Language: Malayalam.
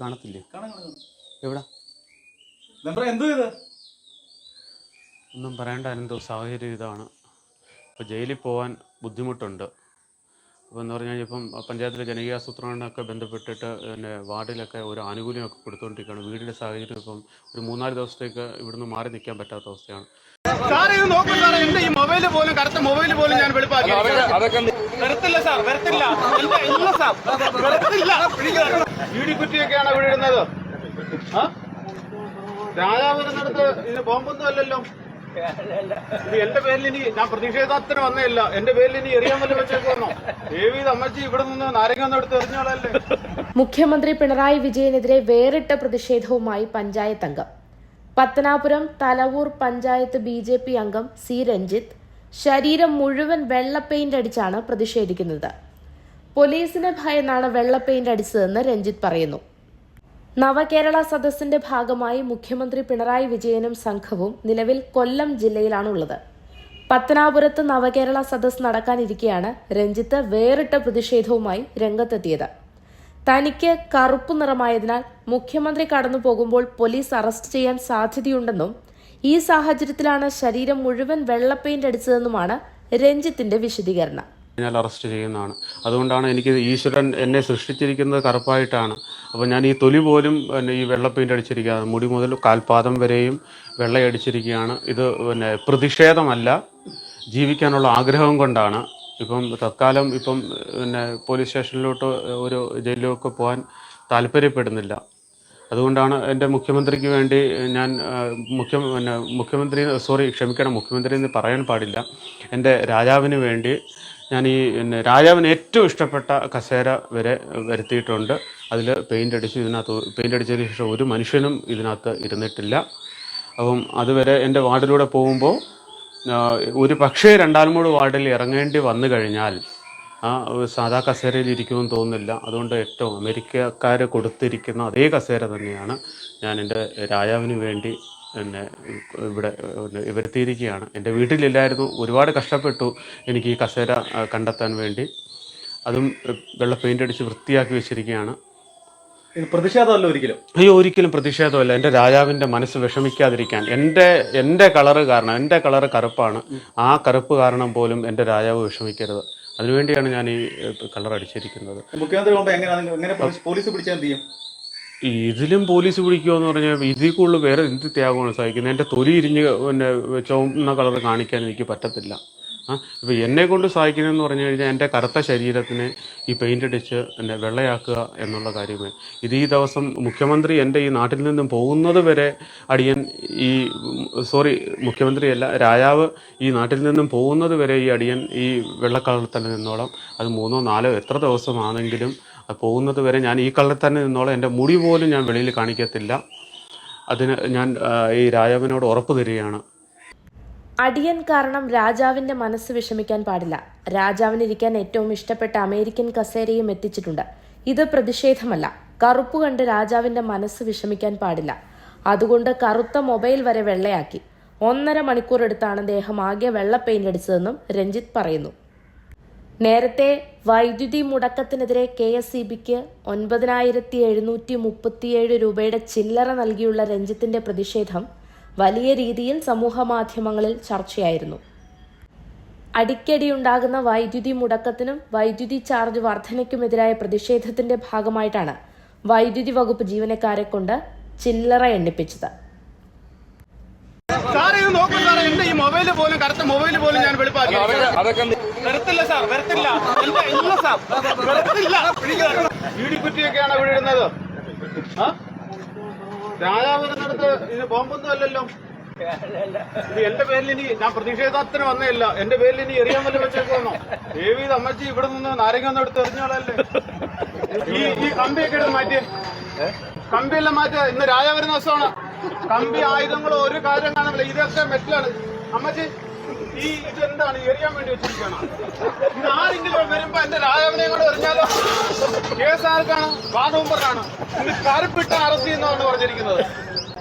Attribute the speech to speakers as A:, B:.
A: കാണത്തില്ലേ? എവിടെ? ഒന്നും പറയേണ്ട എന്തോ സാഹചര്യം ഇതാണ്. ഇപ്പോൾ ജയിലിൽ പോകാൻ ബുദ്ധിമുട്ടുണ്ട്. അപ്പോൾ എന്ന് പറഞ്ഞാൽ ഇപ്പം പഞ്ചായത്തിലെ ജനകീയാസൂത്രണമൊക്കെ ബന്ധപ്പെട്ടിട്ട് പിന്നെ വാർഡിലൊക്കെ ഒരു ആനുകൂല്യമൊക്കെ കൊടുത്തുകൊണ്ടിരിക്കുകയാണ്. വീടിൻ്റെ സാഹചര്യം ഇപ്പം ഒരു 3-4 ദിവസത്തേക്ക് ഇവിടുന്ന് മാറി നിൽക്കാൻ പറ്റാത്ത അവസ്ഥയാണ്.
B: എന്റെ ഈ മൊബൈല് പോലും കറുത്ത മൊബൈല് പോലും ഞാൻ വെളുപ്പാക്കി വരത്തില്ല സാർ, വരത്തില്ല, ഇല്ല സാർ, വരത്തില്ല. കുറ്റിയൊക്കെയാണ് ഇവിടെ ഇടുന്നത്. രാജാവിനടുത്ത് ഇതിന് ബോംബൊന്നും അല്ലല്ലോ. ഇത് എന്റെ പേരിൽ ഇനി ഞാൻ പ്രതിഷേധത്തിന് വന്നേയില്ല. എന്റെ പേരിൽ ഇനി എറിയാൻ വല്ല വെച്ചേക്കുന്നോ? അമ്മച്ചി ഇവിടെ നിന്ന് നാരങ്ങ എടുത്ത് എറിഞ്ഞോളല്ലേ.
C: മുഖ്യമന്ത്രി പിണറായി വിജയനെതിരെ വേറിട്ട പ്രതിഷേധവുമായി പഞ്ചായത്ത് അംഗം. പത്തനാപുരം തലവൂർ പഞ്ചായത്ത് BJP അംഗം സി രഞ്ജിത്ത് ശരീരം മുഴുവൻ വെള്ള പെയിന്റ് അടിച്ചാണ് പ്രതിഷേധിക്കുന്നത്. പോലീസിനെ ഭയന്നാണ് വെള്ള പെയിന്റ് അടിച്ചതെന്ന് രഞ്ജിത്ത് പറയുന്നു. നവകേരള സദസ്സിന്റെ ഭാഗമായി മുഖ്യമന്ത്രി പിണറായി വിജയനും സംഘവും നിലവിൽ കൊല്ലം ജില്ലയിലാണുള്ളത്. പത്തനാപുരത്ത് നവകേരള സദസ് നടക്കാനിരിക്കെയാണ് രഞ്ജിത്ത് വേറിട്ട പ്രതിഷേധവുമായി രംഗത്തെത്തിയത്. തനിക്ക് കറുപ്പ് നിറമായതിനാൽ മുഖ്യമന്ത്രി കടന്നു പോകുമ്പോൾ പോലീസ് അറസ്റ്റ് ചെയ്യാൻ സാധ്യതയുണ്ടെന്നും ഈ സാഹചര്യത്തിലാണ് ശരീരം മുഴുവൻ വെള്ള പെയിന്റ് അടിച്ചതെന്നുമാണ് രഞ്ജിത്തിന്റെ വിശദീകരണം.
A: ഞാൻ അറസ്റ്റ് ചെയ്യുന്നതാണ്. അതുകൊണ്ടാണ് എനിക്ക് ഈശ്വരൻ എന്നെ സൃഷ്ടിച്ചിരിക്കുന്നത് കറുപ്പായിട്ടാണ്. അപ്പോൾ ഞാൻ ഈ തൊലി പോലും ഈ വെള്ള പെയിന്റ് അടിച്ചിരിക്കുകയാണ്. മുടി മുതൽ കാൽപാദം വരെയും വെള്ളയടിച്ചിരിക്കുകയാണ്. ഇത് പ്രതിഷേധമല്ല, ജീവിക്കാനുള്ള ആഗ്രഹം കൊണ്ടാണ്. ഇപ്പം തൽക്കാലം പോലീസ് സ്റ്റേഷനിലോട്ട് ഒരു ജയിലിലൊക്കെ പോകാൻ താല്പര്യപ്പെടുന്നില്ല. അതുകൊണ്ടാണ് എൻ്റെ മുഖ്യമന്ത്രിക്ക് വേണ്ടി ഞാൻ മുഖ്യമന്ത്രി എന്ന് പറയാൻ പാടില്ല, എൻ്റെ രാജാവിന് വേണ്ടി ഞാൻ ഈ രാജാവിന് ഏറ്റവും ഇഷ്ടപ്പെട്ട കസേര വരെ വരുത്തിയിട്ടുണ്ട്. അതിൽ പെയിൻ്റ് അടിച്ചതിന് ശേഷം ഒരു മനുഷ്യനും ഇതിനകത്ത് ഇരുന്നിട്ടില്ല. അപ്പം അതുവരെ എൻ്റെ വാർഡിലൂടെ പോകുമ്പോൾ ഒരു പക്ഷേ 2-3 വാർഡിൽ ഇറങ്ങേണ്ടി വന്നു കഴിഞ്ഞാൽ സാധാ കസേരയിൽ ഇരിക്കുമെന്ന് തോന്നുന്നില്ല. അതുകൊണ്ട് ഏറ്റവും അമേരിക്കക്കാർ കൊടുത്തിരിക്കുന്ന അതേ കസേര തന്നെയാണ് ഞാൻ എൻ്റെ രാജാവിന് വേണ്ടി ഇവിടെ വരുത്തിയിരിക്കുകയാണ്. എൻ്റെ വീട്ടിലില്ലായിരുന്നു. ഒരുപാട് കഷ്ടപ്പെട്ടു എനിക്ക് ഈ കസേര കണ്ടെത്താൻ വേണ്ടി. അതും വെള്ള പെയിൻ്റ് അടിച്ച് വൃത്തിയാക്കി വെച്ചിരിക്കുകയാണ്.
B: പ്രതിഷേധമല്ല ഒരിക്കലും.
A: ഒരിക്കലും പ്രതിഷേധമല്ല. എൻ്റെ രാജാവിൻ്റെ മനസ്സ് വിഷമിക്കാതിരിക്കാൻ, എൻ്റെ കളറ് കാരണം, എൻ്റെ കളറ് കറുപ്പാണ്, ആ കറുപ്പ് കാരണം പോലും എൻ്റെ രാജാവ് വിഷമിക്കരുത്. അതിനുവേണ്ടിയാണ് ഞാൻ ഈ കളർ അടിച്ചിരിക്കുന്നത്. ഇതിലും പോലീസ് പിടിക്കുമോ എന്ന് പറഞ്ഞാൽ ഇതിൽ കൂടുതൽ വേറെ എന്ത് ത്യാഗമാണ് സഹിക്കുന്നത്. എൻ്റെ തൊലി ഇരിഞ്ഞ് ചുവന്ന കളർ കാണിക്കാൻ എനിക്ക് പറ്റത്തില്ല. ഇപ്പോൾ എന്നെ കൊണ്ട് സഹായിക്കുന്നതെന്ന് പറഞ്ഞു കഴിഞ്ഞാൽ എൻ്റെ കറുത്ത ശരീരത്തിന് ഈ പെയിൻ്റ് അടിച്ച് വെള്ളയാക്കുക എന്നുള്ള കാര്യമേ. ഈ ദിവസം മുഖ്യമന്ത്രി എൻ്റെ ഈ നാട്ടിൽ നിന്നും പോകുന്നത് വരെ മുഖ്യമന്ത്രിയല്ല, രാജാവ് ഈ നാട്ടിൽ നിന്നും പോകുന്നത് വരെ ഈ അടിയൻ ഈ വെള്ളക്കളറിൽ തന്നെ നിന്നോളാം. അത് 3-4 എത്ര ദിവസമാണെങ്കിലും പോകുന്നത് വരെ ഞാൻ ഈ കളറിൽ തന്നെ നിന്നോളാം. എൻ്റെ മുടി പോലും ഞാൻ വെളിയിൽ കാണിക്കത്തില്ല. അതിന് ഞാൻ ഈ രാജാവിനോട് ഉറപ്പ് തരികയാണ്.
C: അടിയൻ കാരണം രാജാവിന്റെ മനസ്സ് വിഷമിക്കാൻ പാടില്ല. രാജാവിനിരിക്കാൻ ഏറ്റവും ഇഷ്ടപ്പെട്ട അമേരിക്കൻ കസേരയും എത്തിച്ചിട്ടുണ്ട്. ഇത് പ്രതിഷേധമല്ല. കറുപ്പ് കണ്ട് രാജാവിന്റെ മനസ്സ് വിഷമിക്കാൻ പാടില്ല. അതുകൊണ്ട് കറുത്ത മൊബൈൽ വരെ വെള്ളയാക്കി. 1.5 മണിക്കൂർ എടുത്താണ് അദ്ദേഹം ആകെ വെള്ള പെയിന്റ് അടിച്ചതെന്നും രഞ്ജിത്ത് പറയുന്നു. നേരത്തെ വൈദ്യുതി മുടക്കത്തിനെതിരെ KSEBക്ക് 9,737 രൂപയുടെ ചില്ലറ നൽകിയുള്ള രഞ്ജിത്തിന്റെ പ്രതിഷേധം വലിയ രീതിയിൽ സമൂഹമാധ്യമങ്ങളിൽ ചർച്ചയായിരുന്നു. അടിക്കടിയുണ്ടാകുന്ന വൈദ്യുതി മുടക്കത്തിനും വൈദ്യുതി ചാർജ് വർധനയ്ക്കുമെതിരായ പ്രതിഷേധത്തിന്റെ ഭാഗമായിട്ടാണ് വൈദ്യുതി വകുപ്പ് ജീവനക്കാരെ കൊണ്ട് ചില്ലറ എണ്ണിപ്പിച്ചത്.
B: എന്റെ ഈ മൊബൈല് പോലും കറുത്ത മൊബൈല് പോലും ഞാൻ വെളുപ്പാക്കി വരത്തില്ല സാർ, വരത്തില്ല, ഇല്ല സാർ, വരത്തില്ല. കുറ്റിയൊക്കെയാണ് ഇവിടെ ഇടുന്നത്. രാജാവിനടുത്ത് ഇതിന് ബോംബൊന്നും അല്ലല്ലോ. ഇത് എന്റെ പേരിൽ ഇനി ഞാൻ പ്രതിഷേധത്തിന് വന്നേയില്ല. എന്റെ പേരിൽ ഇനി എറിയാൻ വല്ല വെച്ചേക്കുന്നോ? അമ്മച്ചി ഇവിടെ നിന്ന് നാരങ്ങ എടുത്ത് എറിഞ്ഞോളല്ലേ. ഈ കമ്പിയൊക്കെ എടുത്ത് മാറ്റിയേ, കമ്പിയെല്ലാം മാറ്റുക. ഇന്ന് രാജാവിന് ദിവസമാണ്. കമ്പി ആയുധങ്ങൾ ഒരു കാര്യം കാണില്ല. ഇതൊക്കെ മെറ്റലാണ്. അമ്മച്ചി ഇതെന്താണ് എറിയാൻ വേണ്ടി വെച്ചിരിക്കണം? ഇത് ആരെങ്കിലും വരുമ്പോ എന്റെ രാജാവിനെ കൂടെ എറിഞ്ഞാലോ? കേസ് ആർക്കാണ്? വാദവും പറഞ്ഞാണ്. ഇത് കറുപ്പിട്ട അറസ്റ്റ് ചെയ്യുന്നതാണ് പറഞ്ഞിരിക്കുന്നത്.